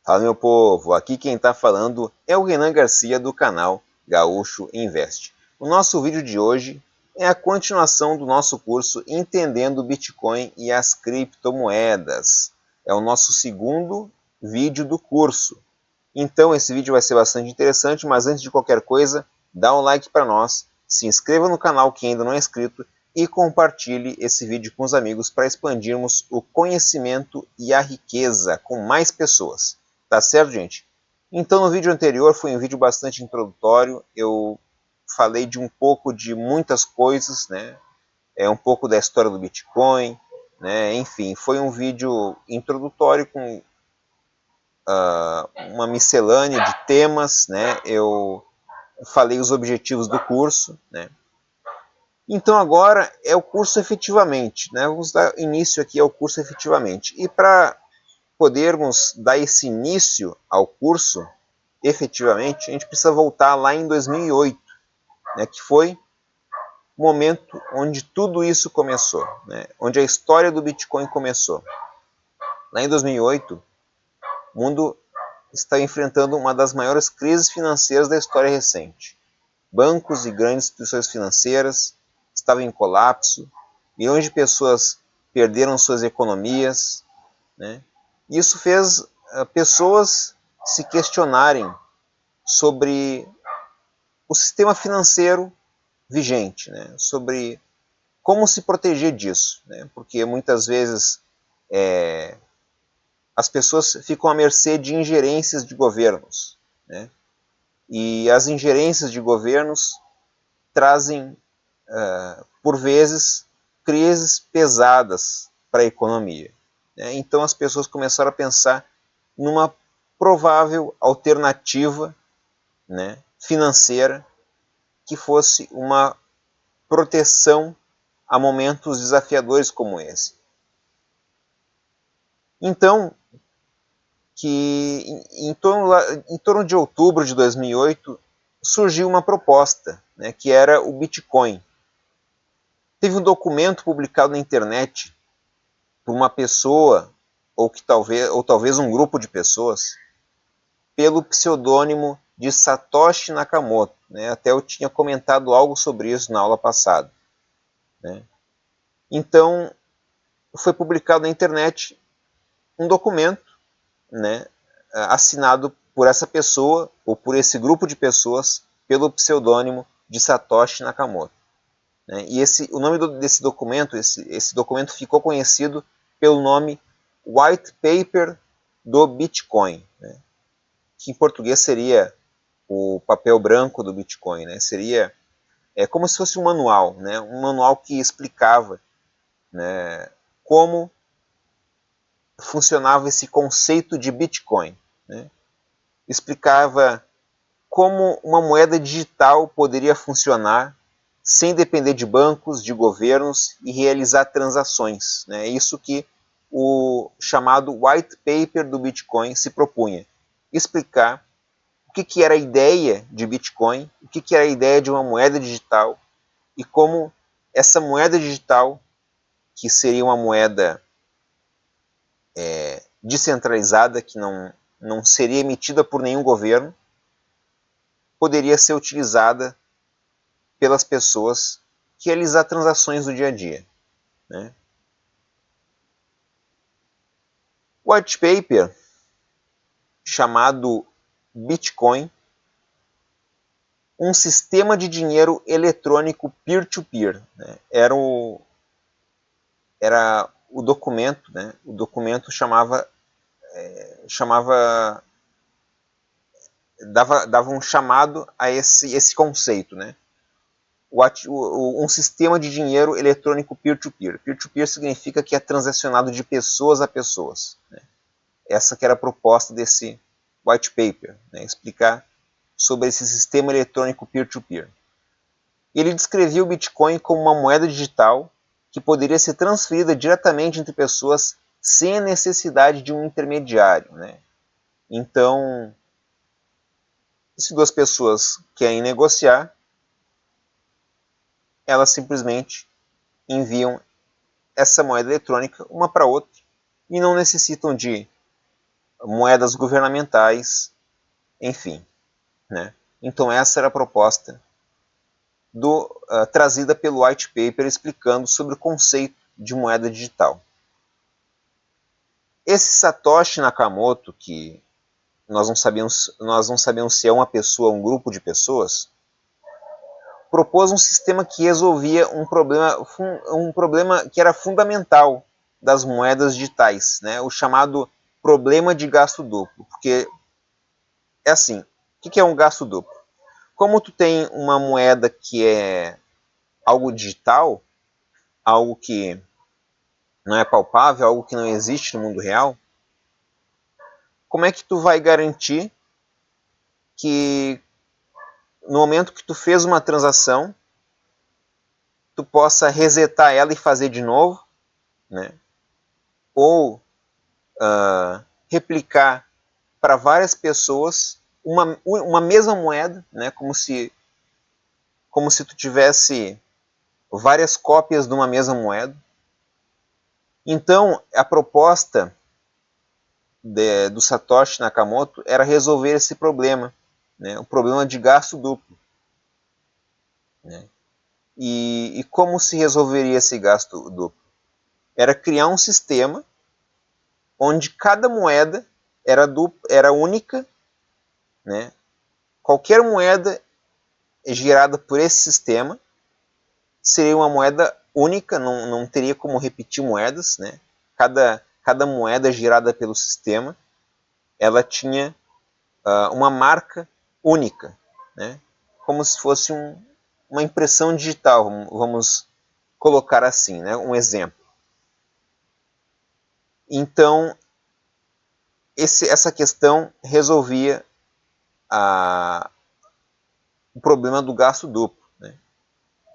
Fala, meu povo, aqui quem está falando é o Renan Garcia do canal Gaúcho Invest. O nosso vídeo de hoje é a continuação do nosso curso Entendendo o Bitcoin e as Criptomoedas. É o nosso segundo vídeo do curso. Então esse vídeo vai ser bastante interessante, mas antes de qualquer coisa, dá um like para nós, se inscreva no canal que ainda não é inscrito e compartilhe esse vídeo com os amigos para expandirmos o conhecimento e a riqueza com mais pessoas. Tá certo, gente? Então, no vídeo anterior foi um vídeo bastante introdutório. Eu falei de um pouco de muitas coisas, né? Um pouco da história do Bitcoin, né? Enfim, foi um vídeo introdutório com uma miscelânea de temas, né? Eu falei os objetivos do curso, né? Então agora é o curso efetivamente, né? Vamos dar início aqui ao curso efetivamente. E para podermos dar esse início ao curso efetivamente, a gente precisa voltar lá em 2008, né? Que foi o momento onde tudo isso começou, né? Onde a história do Bitcoin começou. Lá em 2008, o mundo está enfrentando uma das maiores crises financeiras da história recente. Bancos e grandes instituições financeiras estavam em colapso, milhões de pessoas perderam suas economias, né? Isso fez pessoas se questionarem sobre o sistema financeiro vigente, né? Sobre como se proteger disso, né? Porque muitas vezes as pessoas ficam à mercê de ingerências de governos, né? E as ingerências de governos trazem por vezes, crises pesadas para a economia. Então as pessoas começaram a pensar numa provável alternativa, né, financeira que fosse uma proteção a momentos desafiadores como esse. Então, que em torno de outubro de 2008 surgiu uma proposta, né, que era o Bitcoin. Teve um documento publicado na internet por uma pessoa, ou talvez um grupo de pessoas, pelo pseudônimo de Satoshi Nakamoto, né? Até eu tinha comentado algo sobre isso na aula passada, né? Então, foi publicado na internet um documento, né, assinado por essa pessoa, ou por esse grupo de pessoas, pelo pseudônimo de Satoshi Nakamoto, né? E o nome desse documento, esse documento ficou conhecido pelo nome White Paper do Bitcoin, né? Que em português seria o papel branco do Bitcoin, né? Seria como se fosse um manual, né? Um manual que explicava, né, como funcionava esse conceito de Bitcoin, né? Explicava como uma moeda digital poderia funcionar sem depender de bancos, de governos e realizar transações, né? É isso que o chamado white paper do Bitcoin se propunha, explicar o que era a ideia de Bitcoin, o que era a ideia de uma moeda digital e como essa moeda digital, que seria uma moeda descentralizada, que não seria emitida por nenhum governo, poderia ser utilizada pelas pessoas que realizar transações do dia a dia, né? O white paper, chamado Bitcoin, um sistema de dinheiro eletrônico peer-to-peer, né? Era o documento, né? O documento dava um chamado a esse conceito, né? Um sistema de dinheiro eletrônico peer-to-peer. Peer-to-peer significa que é transacionado de pessoas a pessoas, né? Essa que era a proposta desse white paper, né? Explicar sobre esse sistema eletrônico peer-to-peer. Ele descrevia o Bitcoin como uma moeda digital que poderia ser transferida diretamente entre pessoas sem a necessidade de um intermediário, né? Então, se duas pessoas querem negociar, elas simplesmente enviam essa moeda eletrônica uma para outra e não necessitam de moedas governamentais, enfim, né? Então essa era a proposta trazida pelo white paper explicando sobre o conceito de moeda digital. Esse Satoshi Nakamoto, que nós não sabemos se é uma pessoa ou um grupo de pessoas, propôs um sistema que resolvia um problema que era fundamental das moedas digitais, né? O chamado problema de gasto duplo. Porque é assim, o que é um gasto duplo? Como tu tem uma moeda que é algo digital, algo que não é palpável, algo que não existe no mundo real, como é que tu vai garantir que no momento que tu fez uma transação, tu possa resetar ela e fazer de novo, né? Ou replicar para várias pessoas uma mesma moeda, né? Como se tu tivesse várias cópias de uma mesma moeda. Então, a proposta do Satoshi Nakamoto era resolver esse problema, né? O problema de gasto duplo. Né? E como se resolveria esse gasto duplo? Era criar um sistema onde cada moeda era única, né? Qualquer moeda gerada por esse sistema seria uma moeda única, não teria como repetir moedas, né? Cada moeda gerada pelo sistema, ela tinha uma marca única, né? Como se fosse uma impressão digital, vamos colocar assim, né? Um exemplo. Então, essa questão resolvia o problema do gasto duplo. Né?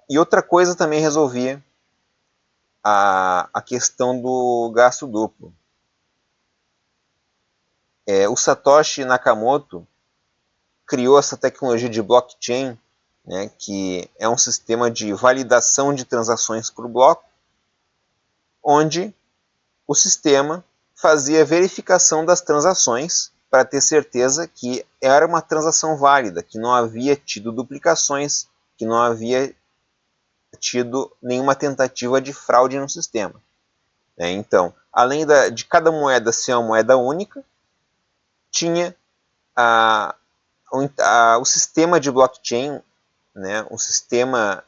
E outra coisa também resolvia a questão do gasto duplo. O Satoshi Nakamoto criou essa tecnologia de blockchain, né, que é um sistema de validação de transações por bloco, onde o sistema fazia verificação das transações para ter certeza que era uma transação válida, que não havia tido duplicações, que não havia tido nenhuma tentativa de fraude no sistema. Então, além de cada moeda ser uma moeda única, tinha o sistema de blockchain, né, um sistema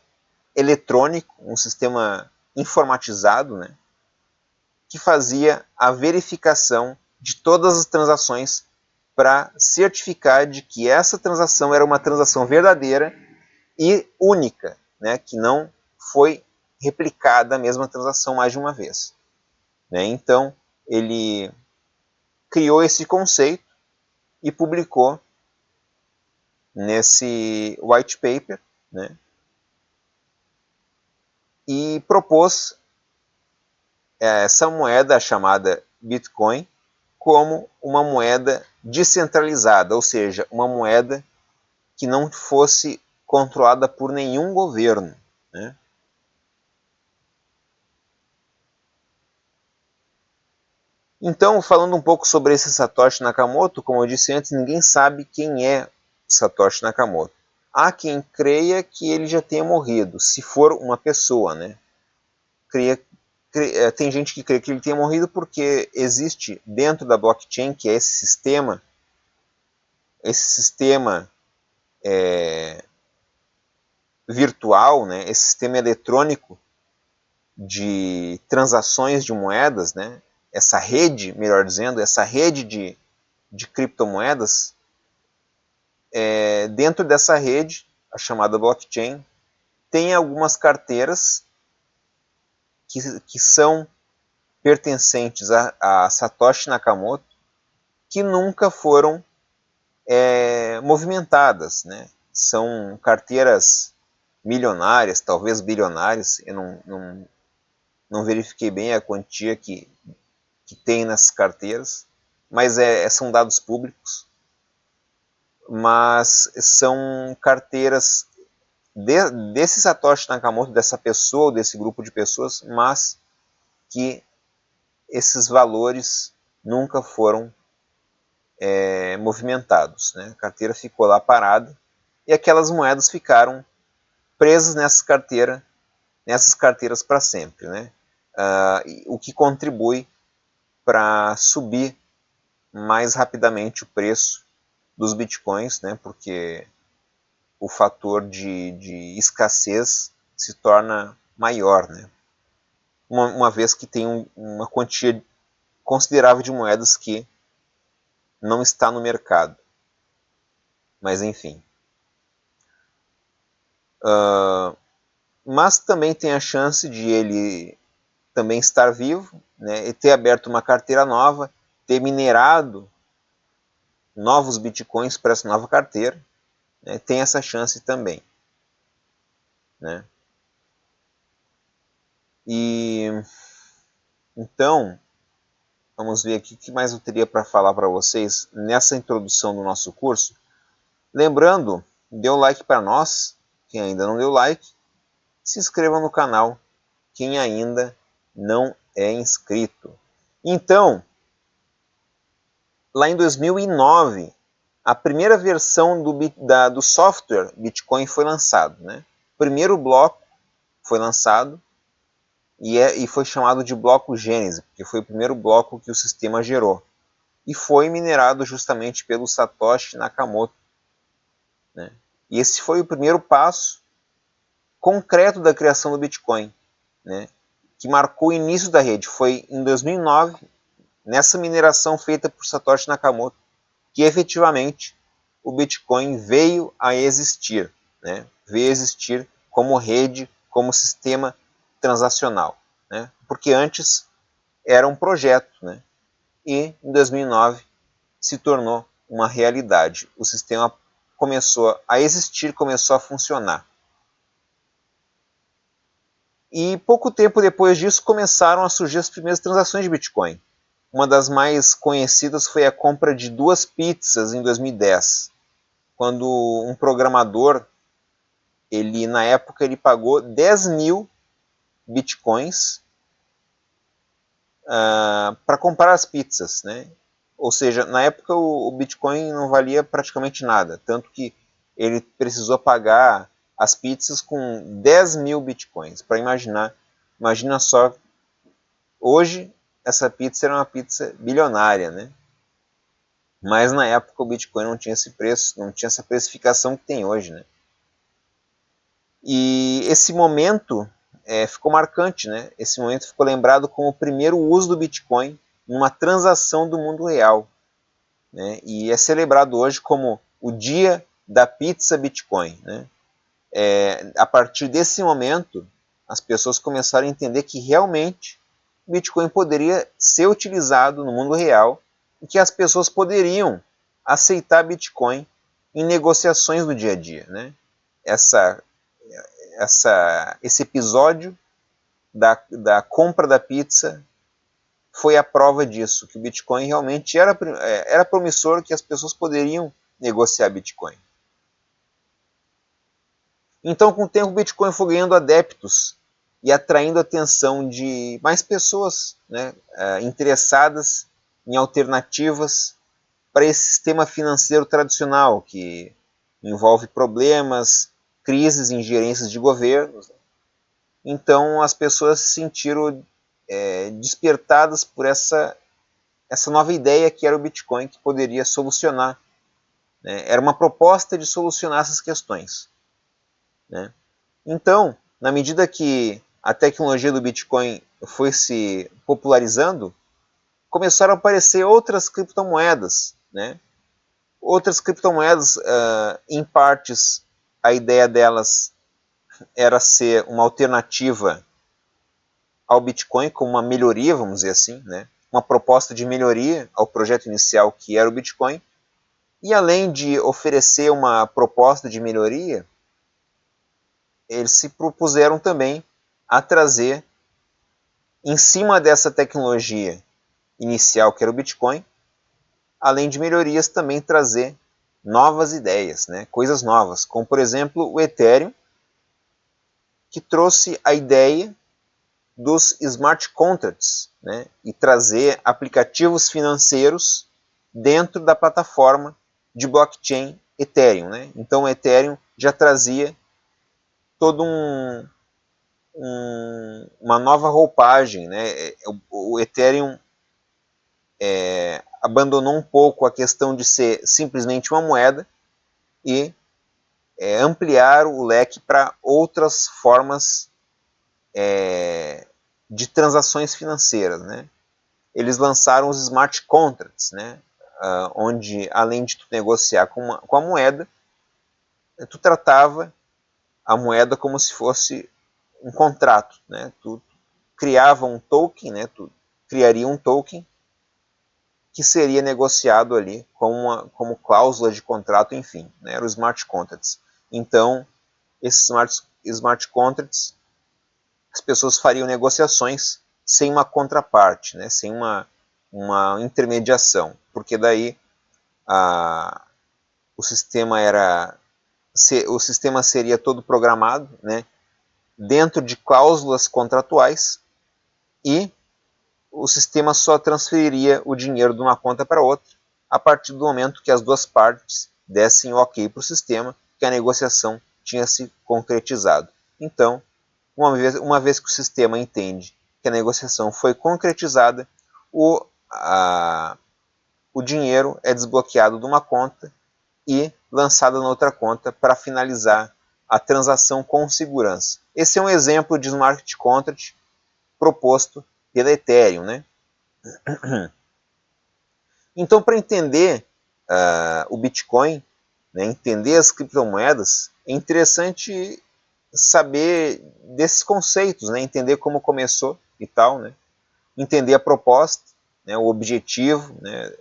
eletrônico, um sistema informatizado, né, que fazia a verificação de todas as transações para certificar de que essa transação era uma transação verdadeira e única, né, que não foi replicada a mesma transação mais de uma vez. Né? Então, ele criou esse conceito e publicou nesse white paper, né? E propôs essa moeda chamada Bitcoin como uma moeda descentralizada, ou seja, uma moeda que não fosse controlada por nenhum governo. Né? Então, falando um pouco sobre esse Satoshi Nakamoto, como eu disse antes, ninguém sabe quem é Satoshi Nakamoto. Há quem creia que ele já tenha morrido, se for uma pessoa, né? Tem gente que crê que ele tenha morrido porque existe dentro da blockchain, que é esse sistema virtual, né? Esse sistema eletrônico de transações de moedas, né? Essa rede, melhor dizendo, essa rede de criptomoedas, dentro dessa rede, a chamada blockchain, tem algumas carteiras que são pertencentes a Satoshi Nakamoto, que nunca foram movimentadas. Né? São carteiras milionárias, talvez bilionárias, eu não verifiquei bem a quantia que tem nessas carteiras, mas são dados públicos. Mas são carteiras desse Satoshi Nakamoto, dessa pessoa, desse grupo de pessoas, mas que esses valores nunca foram movimentados, né? A carteira ficou lá parada e aquelas moedas ficaram presas nessas carteiras para sempre, né? O que contribui para subir mais rapidamente o preço dos bitcoins, né? Porque o fator de escassez se torna maior, né? Uma vez que tem uma quantia considerável de moedas que não está no mercado. Mas enfim. Mas também tem a chance de ele também estar vivo, né, e ter aberto uma carteira nova, ter minerado novos bitcoins para essa nova carteira, né, tem essa chance também. Né? E então, vamos ver aqui o que mais eu teria para falar para vocês nessa introdução do nosso curso. Lembrando, dê o like para nós, quem ainda não deu like, se inscreva no canal, quem ainda não é inscrito. Então, lá em 2009, a primeira versão do software Bitcoin foi lançado. Né? O primeiro bloco foi lançado e foi chamado de bloco Gênese, porque foi o primeiro bloco que o sistema gerou. E foi minerado justamente pelo Satoshi Nakamoto. Né? E esse foi o primeiro passo concreto da criação do Bitcoin, né? Que marcou o início da rede. Foi em 2009, nessa mineração feita por Satoshi Nakamoto, que efetivamente o Bitcoin veio a existir, né? Veio a existir como rede, como sistema transacional, né? Porque antes era um projeto, né? E em 2009 se tornou uma realidade. O sistema começou a existir, começou a funcionar. E pouco tempo depois disso começaram a surgir as primeiras transações de Bitcoin. Uma das mais conhecidas foi a compra de 2 pizzas em 2010, quando um programador, na época, ele pagou 10 mil bitcoins para comprar as pizzas, né? Ou seja, na época o Bitcoin não valia praticamente nada, tanto que ele precisou pagar as pizzas com 10 mil bitcoins. Para imagina só, hoje essa pizza era uma pizza bilionária, né? Mas na época o Bitcoin não tinha esse preço, não tinha essa precificação que tem hoje, né? E esse momento ficou marcante, né? Esse momento ficou lembrado como o primeiro uso do Bitcoin numa transação do mundo real, né? E é celebrado hoje como o dia da pizza Bitcoin, né? A partir desse momento, as pessoas começaram a entender que realmente o Bitcoin poderia ser utilizado no mundo real e que as pessoas poderiam aceitar Bitcoin em negociações do dia a dia, né? Esse episódio da compra da pizza foi a prova disso, que o Bitcoin realmente era promissor, que as pessoas poderiam negociar Bitcoin. Então, com o tempo, o Bitcoin foi ganhando adeptos e atraindo a atenção de mais pessoas, né, interessadas em alternativas para esse sistema financeiro tradicional, que envolve problemas, crises, ingerências de governos. Então, as pessoas se sentiram despertadas por essa nova ideia que era o Bitcoin, que poderia solucionar. Né? Era uma proposta de solucionar essas questões. Né? Então, na medida que a tecnologia do Bitcoin foi se popularizando, começaram a aparecer outras criptomoedas. Né? Outras criptomoedas, em partes, a ideia delas era ser uma alternativa ao Bitcoin, como uma melhoria, vamos dizer assim, né? Uma proposta de melhoria ao projeto inicial que era o Bitcoin. E além de oferecer uma proposta de melhoria, eles se propuseram também a trazer, em cima dessa tecnologia inicial que era o Bitcoin, além de melhorias, também trazer novas ideias, né? Coisas novas, como por exemplo o Ethereum, que trouxe a ideia dos smart contracts, né? E trazer aplicativos financeiros dentro da plataforma de blockchain Ethereum, né? Então o Ethereum já trazia todo uma nova roupagem, né? O Ethereum abandonou um pouco a questão de ser simplesmente uma moeda e ampliar o leque para outras formas de transações financeiras, né? Eles lançaram os smart contracts, né? Onde, além de tu negociar com a moeda, tu tratava a moeda como se fosse um contrato, né? Tu criava um token, né? Tu criaria um token que seria negociado ali como cláusula de contrato, enfim, né? Eram os smart contracts. Então, esses smart contracts, as pessoas fariam negociações sem uma contraparte, né? Sem uma intermediação, porque daí o sistema seria todo programado, né? Dentro de cláusulas contratuais, e o sistema só transferiria o dinheiro de uma conta para outra a partir do momento que as duas partes dessem ok para o sistema, que a negociação tinha se concretizado. Então, uma vez que o sistema entende que a negociação foi concretizada, o dinheiro é desbloqueado de uma conta e lançado na outra conta para finalizar a transação com segurança. Esse é um exemplo de smart contract proposto pela Ethereum, né? Então, para entender o Bitcoin, né, entender as criptomoedas, é interessante saber desses conceitos, né, entender como começou e tal, né, entender a proposta, né, o objetivo, né,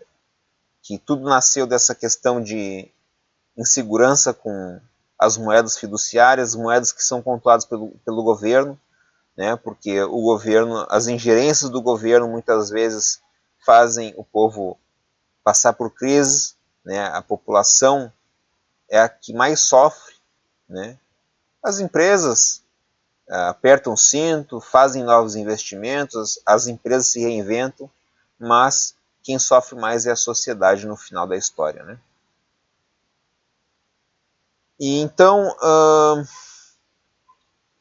que tudo nasceu dessa questão de insegurança com as moedas fiduciárias, moedas que são controladas pelo governo, né, porque o governo, as ingerências do governo muitas vezes fazem o povo passar por crises, né, a população é a que mais sofre, né. As empresas apertam o cinto, fazem novos investimentos, as empresas se reinventam, mas quem sofre mais é a sociedade no final da história, né. E então,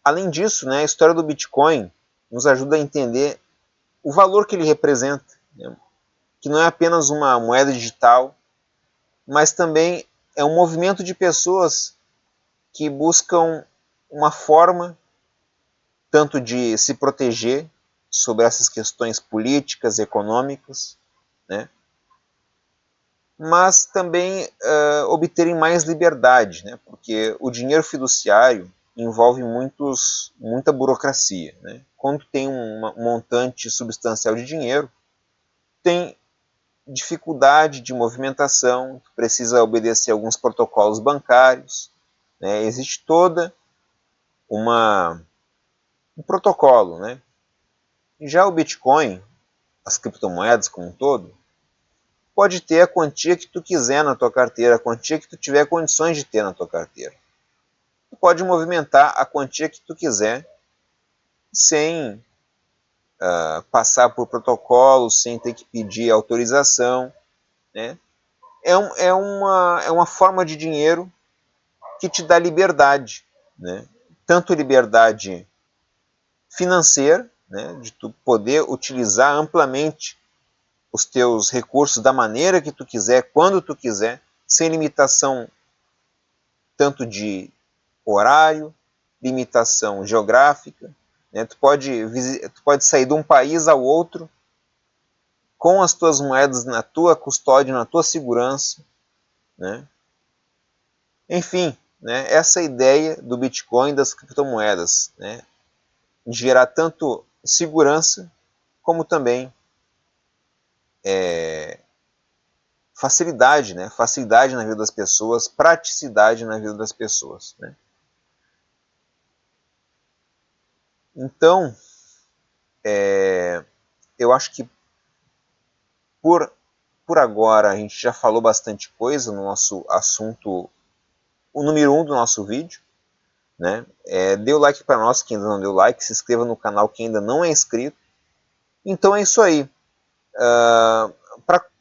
além disso, né, a história do Bitcoin nos ajuda a entender o valor que ele representa, né, que não é apenas uma moeda digital, mas também é um movimento de pessoas que buscam uma forma tanto de se proteger sobre essas questões políticas, econômicas, né, mas também obterem mais liberdade, né, porque o dinheiro fiduciário envolve muita burocracia, né. Quando tem um montante substancial de dinheiro, tem dificuldade de movimentação, precisa obedecer alguns protocolos bancários, né, existe toda um protocolo, né. Já o Bitcoin, as criptomoedas como um todo, pode ter a quantia que tu quiser na tua carteira, a quantia que tu tiver condições de ter na tua carteira. Tu pode movimentar a quantia que tu quiser sem passar por protocolo, sem ter que pedir autorização, né? É uma forma de dinheiro que te dá liberdade, né? Tanto liberdade financeira, né? De tu poder utilizar amplamente os teus recursos da maneira que tu quiser, quando tu quiser, sem limitação tanto de horário, limitação geográfica, né? Tu pode sair de um país ao outro com as tuas moedas na tua custódia, na tua segurança, né? Enfim, né? Essa ideia do Bitcoin e das criptomoedas, né? De gerar tanto segurança como também facilidade, né? Facilidade na vida das pessoas, praticidade na vida das pessoas, né? Então, eu acho que por agora a gente já falou bastante coisa no nosso assunto, o número 1 do nosso vídeo, né? Dê o like para nós, quem ainda não deu like, se inscreva no canal quem ainda não é inscrito. Então é isso aí.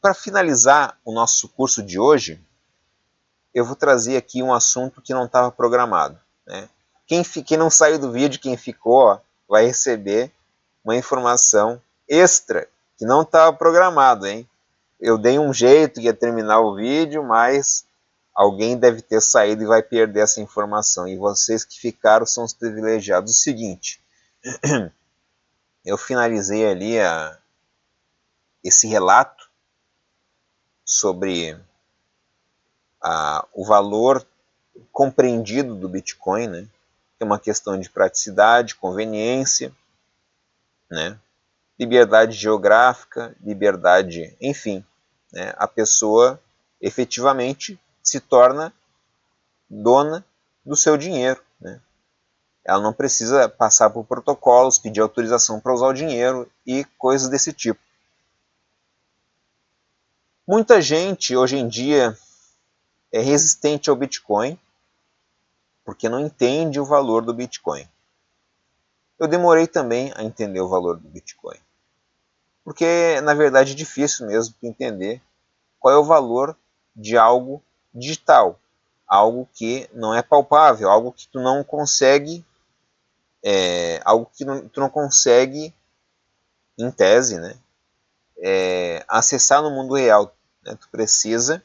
para finalizar o nosso curso de hoje, eu vou trazer aqui um assunto que não estava programado, né? Quem não saiu do vídeo, quem ficou, ó, vai receber uma informação extra que não estava programado, hein? Eu dei um jeito que ia terminar o vídeo, mas alguém deve ter saído e vai perder essa informação. E vocês que ficaram são os privilegiados. O seguinte, eu finalizei ali esse relato sobre o valor compreendido do Bitcoin, né? Que é uma questão de praticidade, conveniência, né? Liberdade geográfica, liberdade, enfim, né? A pessoa efetivamente se torna dona do seu dinheiro, né? Ela não precisa passar por protocolos, pedir autorização para usar o dinheiro e coisas desse tipo. Muita gente hoje em dia é resistente ao Bitcoin porque não entende o valor do Bitcoin. Eu demorei também a entender o valor do Bitcoin, porque na verdade é difícil mesmo entender qual é o valor de algo digital, algo que não é palpável, algo que tu não consegue, tu não consegue, em tese, né, acessar no mundo real. Né? Tu precisa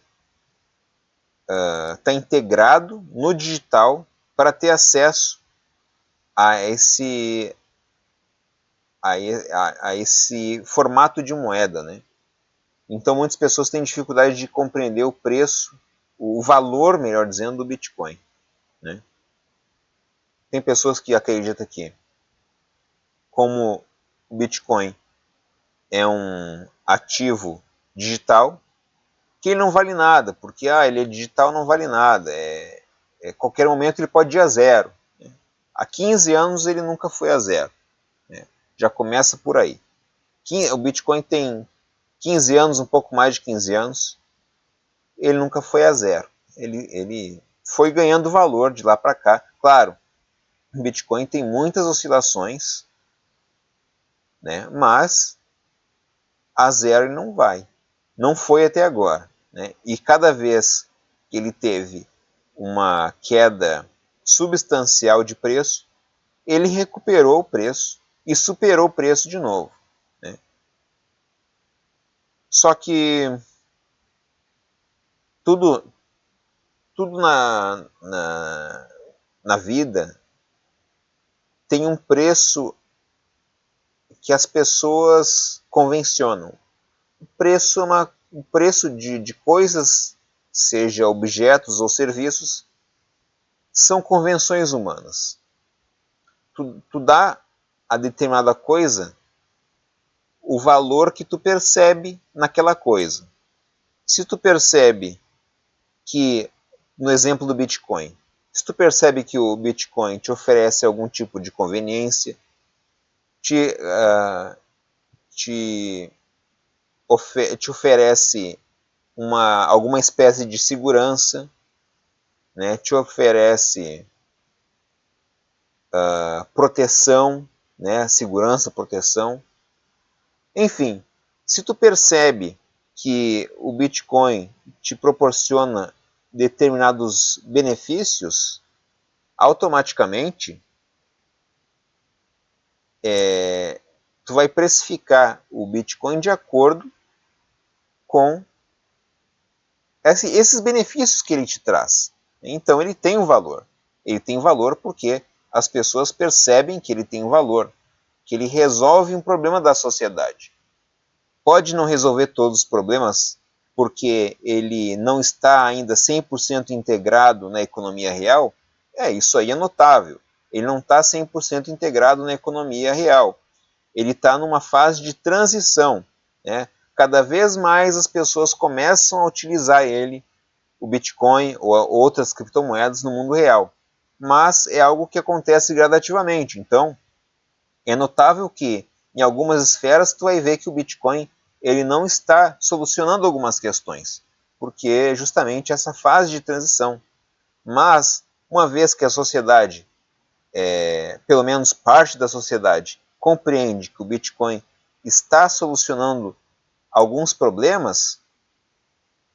estar integrado no digital para ter acesso a esse, a esse formato de moeda, né? Então muitas pessoas têm dificuldade de compreender o preço, o valor, melhor dizendo, do Bitcoin, né? Tem pessoas que acreditam que, como o Bitcoin é um ativo digital, que ele não vale nada, porque ele é digital, não vale nada, qualquer momento ele pode ir a zero. Né? Há 15 anos ele nunca foi a zero. Né? Já começa por aí. O Bitcoin tem 15 anos, um pouco mais de 15 anos, ele nunca foi a zero. Ele foi ganhando valor de lá para cá. Claro, o Bitcoin tem muitas oscilações, né? Mas a zero ele não vai. Não foi até agora. Né? E cada vez que ele teve uma queda substancial de preço, ele recuperou o preço e superou o preço de novo. Né? Só que tudo, tudo na vida tem um preço que as pessoas convencionam. O preço de coisas, seja objetos ou serviços, são convenções humanas. Tu dá a determinada coisa o valor que tu percebe naquela coisa. Se tu percebe que, no exemplo do Bitcoin, se tu percebe que o Bitcoin te oferece algum tipo de conveniência, te oferece alguma espécie de segurança, né, te oferece proteção, né, segurança, proteção. Enfim, se tu percebe que o Bitcoin te proporciona determinados benefícios, automaticamente tu vai precificar o Bitcoin de acordo com esses benefícios que ele te traz. Então ele tem um valor. Ele tem valor porque as pessoas percebem que ele tem um valor, que ele resolve um problema da sociedade. Pode não resolver todos os problemas, porque ele não está ainda 100% integrado na economia real, isso aí é notável. Ele não está 100% integrado na economia real. Ele está numa fase de transição. Né? Cada vez mais as pessoas começam a utilizar ele, o Bitcoin ou outras criptomoedas no mundo real. Mas é algo que acontece gradativamente. Então, é notável que em algumas esferas tu vai ver que o Bitcoin ele não está solucionando algumas questões, porque é justamente essa fase de transição. Mas, uma vez que a sociedade, pelo menos parte da sociedade, compreende que o Bitcoin está solucionando alguns problemas,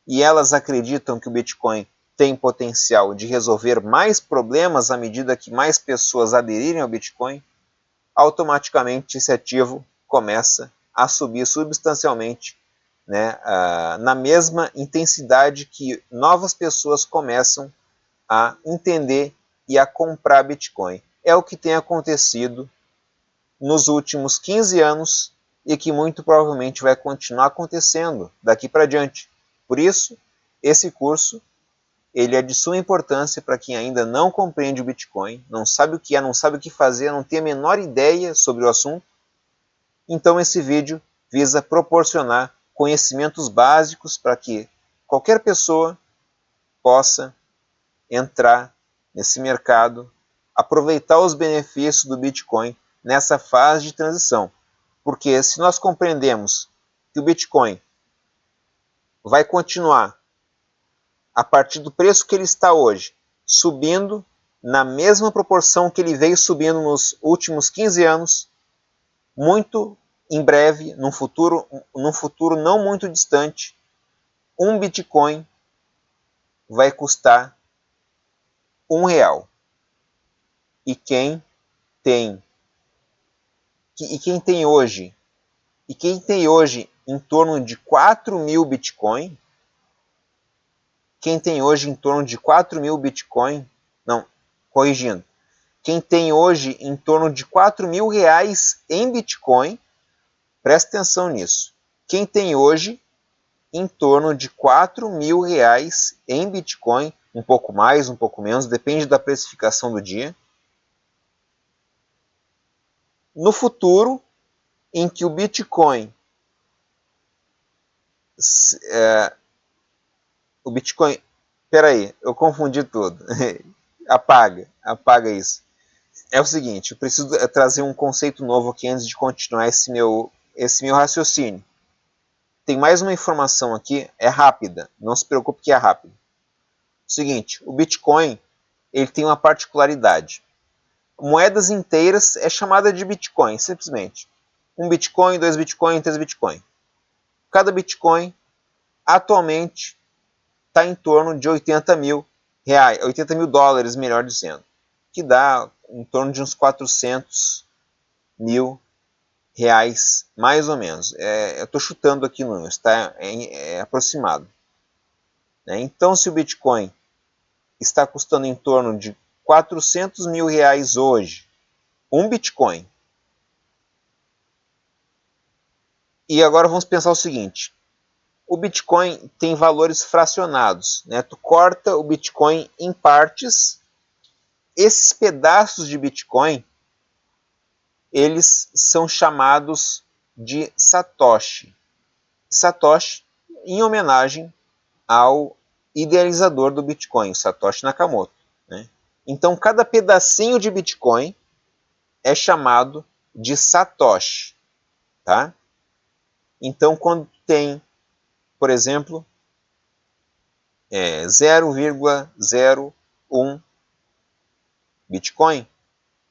e elas acreditam que o Bitcoin tem potencial de resolver mais problemas à medida que mais pessoas aderirem ao Bitcoin, automaticamente esse ativo começa a subir substancialmente, né, na mesma intensidade que novas pessoas começam a entender e a comprar Bitcoin. É o que tem acontecido nos últimos 15 anos e que muito provavelmente vai continuar acontecendo daqui para diante. Por isso, esse curso ele é de suma importância para quem ainda não compreende o Bitcoin, não sabe o que é, não sabe o que fazer, não tem a menor ideia sobre o assunto. Então esse vídeo visa proporcionar conhecimentos básicos para que qualquer pessoa possa entrar nesse mercado, aproveitar os benefícios do Bitcoin nessa fase de transição. Porque se nós compreendemos que o Bitcoin vai continuar a partir do preço que ele está hoje, subindo na mesma proporção que ele veio subindo nos últimos 15 anos, muito em breve, num futuro não muito distante, um Bitcoin vai custar R$ 1. E quem tem hoje em torno de 4.000 Bitcoin, quem tem hoje em torno de 4.000 Bitcoin, não, corrigindo, quem tem hoje em torno de R$ 4.000 em Bitcoin, presta atenção nisso, quem tem hoje em torno de R$ 4.000 em Bitcoin, um pouco mais, um pouco menos, depende da precificação do dia, no futuro, em que o Bitcoin peraí, eu confundi tudo. Apaga isso. É o seguinte, eu preciso trazer um conceito novo aqui antes de continuar esse meu raciocínio. Tem mais uma informação aqui, é rápida, não se preocupe que é rápido. O seguinte, o Bitcoin, ele tem uma particularidade. Moedas inteiras é chamada de Bitcoin, simplesmente. 1 Bitcoin, 2 Bitcoin, 3 Bitcoin. Cada Bitcoin, atualmente, está em torno de 80 mil reais, 80 mil dólares, melhor dizendo, que dá em torno de uns 400 mil reais, mais ou menos. Eu estou chutando aqui números, tá? É aproximado. Então, se o Bitcoin está custando em torno de 400 mil reais hoje, um Bitcoin. E agora vamos pensar o seguinte, o Bitcoin tem valores fracionados, né? Tu corta o Bitcoin em partes, esses pedaços de Bitcoin, eles são chamados de Satoshi. Satoshi em homenagem ao idealizador do Bitcoin, Satoshi Nakamoto, né? Então, cada pedacinho de Bitcoin é chamado de Satoshi, tá? Então, quando tem, por exemplo, 0,01 Bitcoin,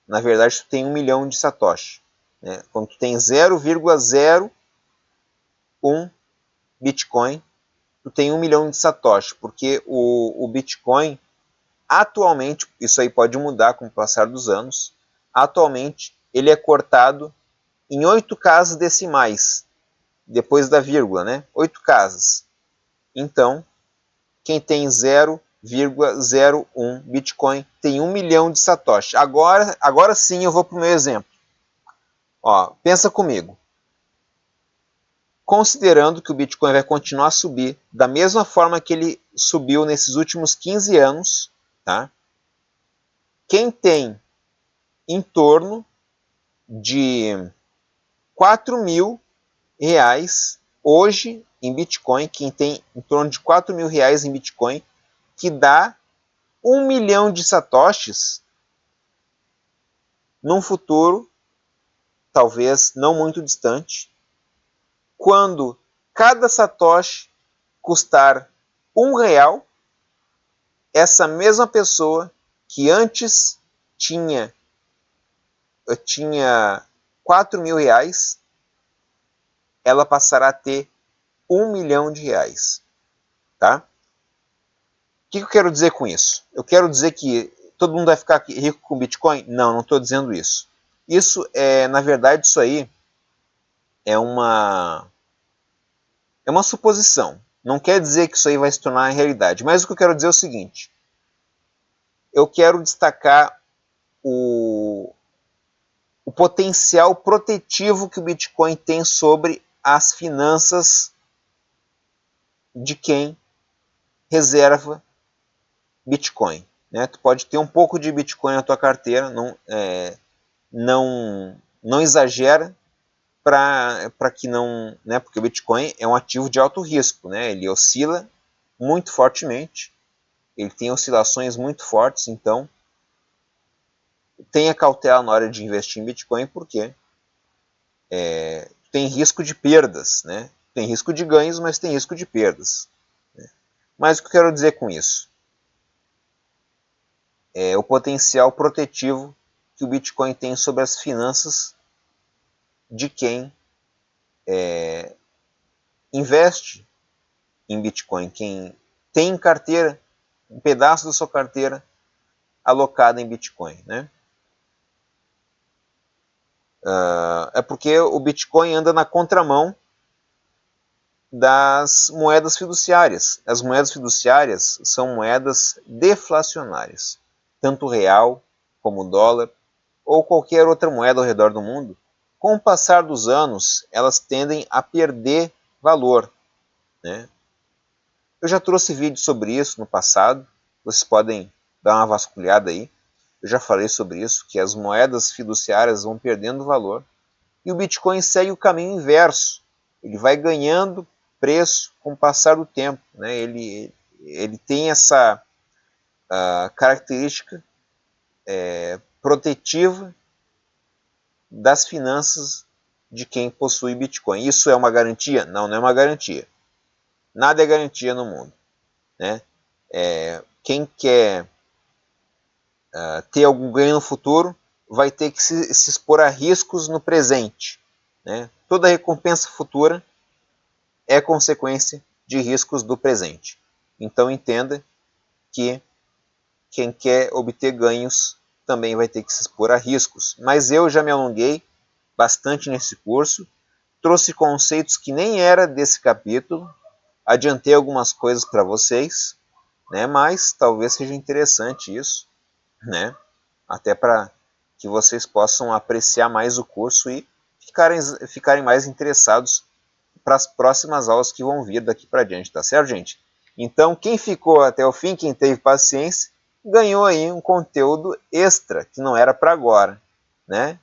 na verdade, tu tem 1 milhão de Satoshi, né? Quando tu tem 0,01 Bitcoin, tu tem 1 milhão de Satoshi, porque o Bitcoin, atualmente, isso aí pode mudar com o passar dos anos, atualmente ele é cortado em 8 casas decimais, depois da vírgula, né? 8 casas. Então, quem tem 0,01 Bitcoin tem 1 milhão de Satoshi. Agora sim eu vou para o meu exemplo. Ó, pensa comigo. Considerando que o Bitcoin vai continuar a subir da mesma forma que ele subiu nesses últimos 15 anos, tá? Quem tem em torno de 4.000 reais hoje em Bitcoin, quem tem em torno de 4.000 reais em Bitcoin, que dá 1 milhão de satoshis, num futuro, talvez não muito distante, quando cada satoshi custar R$ 1, essa mesma pessoa que antes tinha 4.000 reais, ela passará a ter 1 milhão de reais. Tá? O que eu quero dizer com isso? Eu quero dizer que todo mundo vai ficar rico com Bitcoin? Não, não estou dizendo isso. Isso é, na verdade, isso aí é uma suposição. Não quer dizer que isso aí vai se tornar realidade. Mas o que eu quero dizer é o seguinte. Eu quero destacar o potencial protetivo que o Bitcoin tem sobre as finanças de quem reserva Bitcoin. Né? Tu pode ter um pouco de Bitcoin na tua carteira, não exagera para que não, né? Porque o Bitcoin é um ativo de alto risco, né? Ele oscila muito fortemente, ele tem oscilações muito fortes, então tenha cautela na hora de investir em Bitcoin, porque tem risco de perdas, né? Tem risco de ganhos, mas tem risco de perdas. Né? Mas o que eu quero dizer com isso? É o potencial protetivo que o Bitcoin tem sobre as finanças de quem investe em Bitcoin, quem tem em carteira, um pedaço da sua carteira alocada em Bitcoin. Né? É porque o Bitcoin anda na contramão das moedas fiduciárias. As moedas fiduciárias são moedas deflacionárias. Tanto o real, como o dólar, ou qualquer outra moeda ao redor do mundo, com o passar dos anos, elas tendem a perder valor. Né? Eu já trouxe vídeo sobre isso no passado, vocês podem dar uma vasculhada aí. Eu já falei sobre isso, que as moedas fiduciárias vão perdendo valor, e o Bitcoin segue o caminho inverso. Ele vai ganhando preço com o passar do tempo. Né? Ele tem essa característica protetiva das finanças de quem possui Bitcoin. Isso é uma garantia? Não, não é uma garantia. Nada é garantia no mundo. Né? Quem quer ter algum ganho no futuro vai ter que se expor a riscos no presente. Né? Toda recompensa futura é consequência de riscos do presente. Então entenda que quem quer obter ganhos também vai ter que se expor a riscos. Mas eu já me alonguei bastante nesse curso, trouxe conceitos que nem era desse capítulo, adiantei algumas coisas para vocês, né? Mas talvez seja interessante isso, né? Até para que vocês possam apreciar mais o curso e ficarem mais interessados para as próximas aulas que vão vir daqui para diante, tá certo, gente? Então, quem ficou até o fim, quem teve paciência, ganhou aí um conteúdo extra, que não era para agora, né?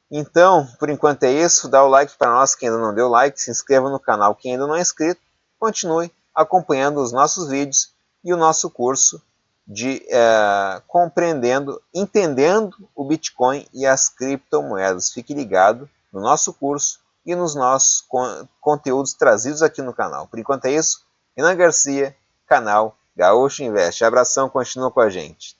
Então, por enquanto é isso, dá o like para nós quem ainda não deu like, se inscreva no canal quem ainda não é inscrito, continue acompanhando os nossos vídeos e o nosso curso de entendendo o Bitcoin e as criptomoedas. Fique ligado no nosso curso e nos nossos conteúdos trazidos aqui no canal. Por enquanto é isso, Renan Garcia, canal Gaúcho Invest. Abração, continua com a gente.